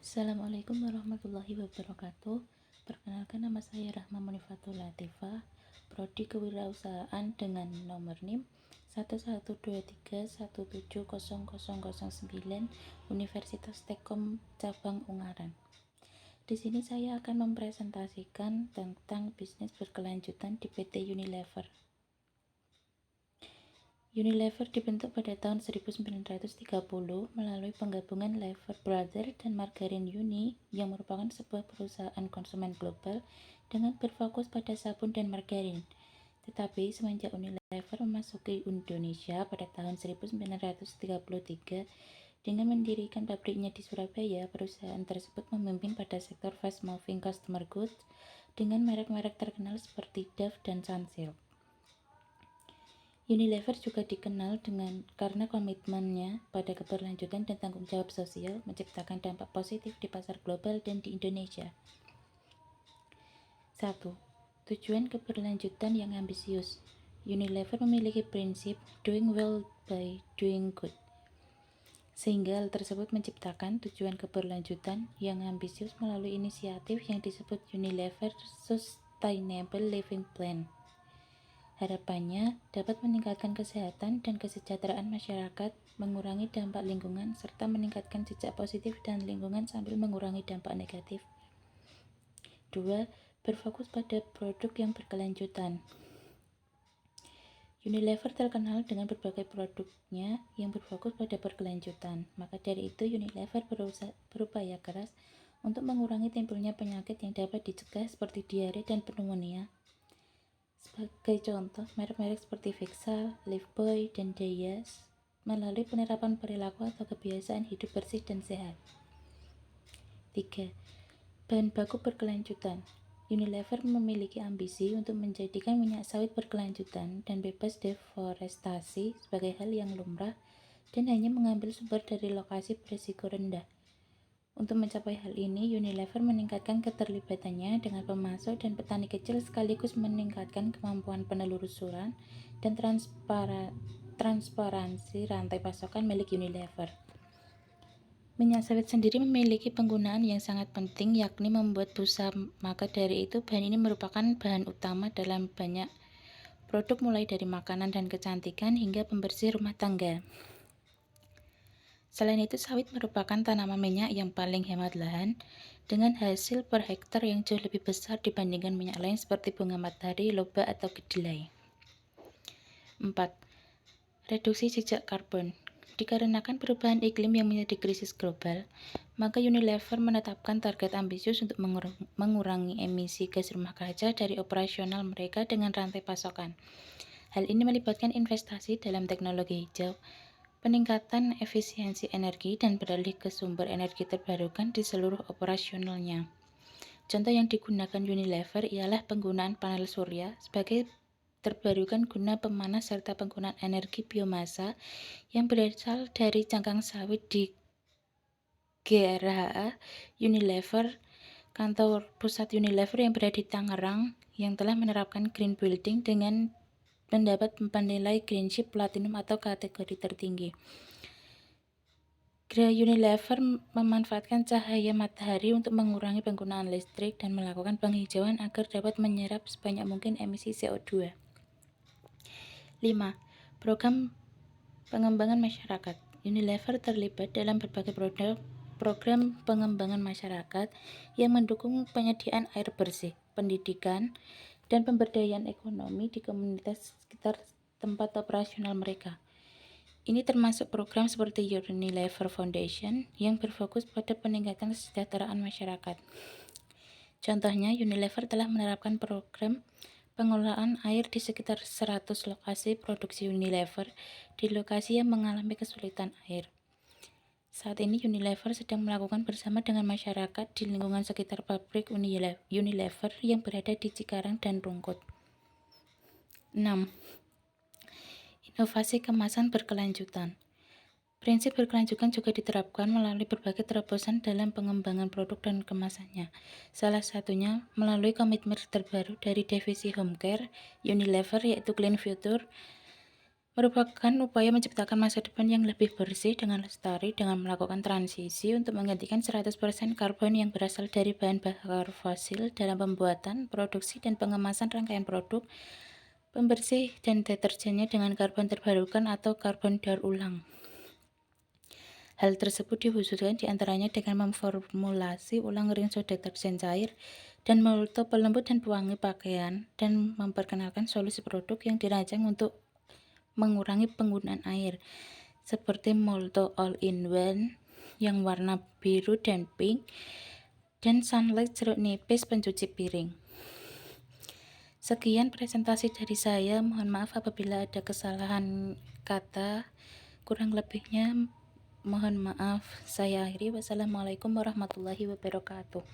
Assalamualaikum warahmatullahi wabarakatuh. Perkenalkan, nama saya Rahma Munifatul Latifah, Prodi Kewirausahaan dengan nomor NIM 11231700009 Universitas Tekkom Cabang Ungaran. Di sini saya akan mempresentasikan tentang bisnis berkelanjutan di PT Unilever. Unilever dibentuk pada tahun 1930 melalui penggabungan Lever Brothers dan Margarin Uni yang merupakan sebuah perusahaan konsumen global dengan berfokus pada sabun dan margarin. Tetapi semenjak Unilever memasuki Indonesia pada tahun 1933 dengan mendirikan pabriknya di Surabaya, perusahaan tersebut memimpin pada sektor fast moving consumer goods dengan merek-merek terkenal seperti Dove dan Sunsilk. Unilever juga dikenal karena komitmennya pada keberlanjutan dan tanggung jawab sosial, menciptakan dampak positif di pasar global dan di Indonesia. 1. Tujuan keberlanjutan yang ambisius. Unilever memiliki prinsip doing well by doing good, sehingga hal tersebut menciptakan tujuan keberlanjutan yang ambisius melalui inisiatif yang disebut Unilever Sustainable Living Plan. Harapannya dapat meningkatkan kesehatan dan kesejahteraan masyarakat, mengurangi dampak lingkungan, serta meningkatkan jejak positif dan lingkungan sambil mengurangi dampak negatif. 2. Berfokus pada produk yang berkelanjutan. Unilever terkenal dengan berbagai produknya yang berfokus pada berkelanjutan. Maka dari itu Unilever berupaya keras untuk mengurangi timbulnya penyakit yang dapat dicegah seperti diare dan pneumonia. Sebagai contoh, merek-merek seperti Vexal, Lifebuoy, dan Dayas melalui penerapan perilaku atau kebiasaan hidup bersih dan sehat. 3. Bahan baku berkelanjutan. Unilever memiliki ambisi untuk menjadikan minyak sawit berkelanjutan dan bebas deforestasi sebagai hal yang lumrah dan hanya mengambil sumber dari lokasi berisiko rendah. Untuk mencapai hal ini, Unilever meningkatkan keterlibatannya dengan pemasok dan petani kecil sekaligus meningkatkan kemampuan penelusuran dan transparansi rantai pasokan milik Unilever. Minyak sawit sendiri memiliki penggunaan yang sangat penting, yakni membuat busa. Maka dari itu, bahan ini merupakan bahan utama dalam banyak produk mulai dari makanan dan kecantikan hingga pembersih rumah tangga. Selain itu, sawit merupakan tanaman minyak yang paling hemat lahan dengan hasil per hektar yang jauh lebih besar dibandingkan minyak lain seperti bunga matahari, lobak, atau kedelai. 4. Reduksi jejak karbon. Dikarenakan perubahan iklim yang menjadi krisis global, maka Unilever menetapkan target ambisius untuk mengurangi emisi gas rumah kaca dari operasional mereka dengan rantai pasokan. Hal ini melibatkan investasi dalam teknologi hijau, peningkatan efisiensi energi, dan beralih ke sumber energi terbarukan di seluruh operasionalnya. Contoh yang digunakan Unilever ialah penggunaan panel surya sebagai terbarukan guna pemanas serta penggunaan energi biomasa yang berasal dari cangkang sawit di GRHA Unilever, kantor pusat Unilever yang berada di Tangerang, yang telah menerapkan green building dengan mendapat penilai Greenchip Platinum atau kategori tertinggi. Unilever memanfaatkan cahaya matahari untuk mengurangi penggunaan listrik dan melakukan penghijauan agar dapat menyerap sebanyak mungkin emisi CO2. 5. Program pengembangan masyarakat. Unilever terlibat dalam berbagai program pengembangan masyarakat yang mendukung penyediaan air bersih, pendidikan, dan pemberdayaan ekonomi di komunitas sekitar tempat operasional mereka. Ini termasuk program seperti Unilever Foundation yang berfokus pada peningkatan kesejahteraan masyarakat. Contohnya, Unilever telah menerapkan program pengelolaan air di sekitar 100 lokasi produksi Unilever di lokasi yang mengalami kesulitan air. Saat ini Unilever sedang melakukan bersama dengan masyarakat di lingkungan sekitar pabrik Unilever yang berada di Cikarang dan Rungkut. 6. Inovasi kemasan berkelanjutan. Prinsip berkelanjutan juga diterapkan melalui berbagai terobosan dalam pengembangan produk dan kemasannya. Salah satunya melalui komitmen terbaru dari divisi Home Care Unilever, yaitu Clean Future, merupakan upaya menciptakan masa depan yang lebih bersih dengan lestari dengan melakukan transisi untuk menggantikan 100% karbon yang berasal dari bahan bakar fosil dalam pembuatan, produksi, dan pengemasan rangkaian produk, pembersih, dan deterjennya dengan karbon terbarukan atau karbon daur ulang. Hal tersebut diwujudkan diantaranya dengan memformulasi ulang rinso deterjen cair dan molto pelembut dan pewangi pakaian, dan memperkenalkan solusi produk yang dirancang untuk mengurangi penggunaan air, seperti Molto All-in-One yang warna biru dan pink, dan Sunlight jeruk nipis pencuci piring. Sekian presentasi dari saya, mohon maaf apabila ada kesalahan kata, kurang lebihnya mohon maaf. Saya akhiri, wassalamualaikum warahmatullahi wabarakatuh.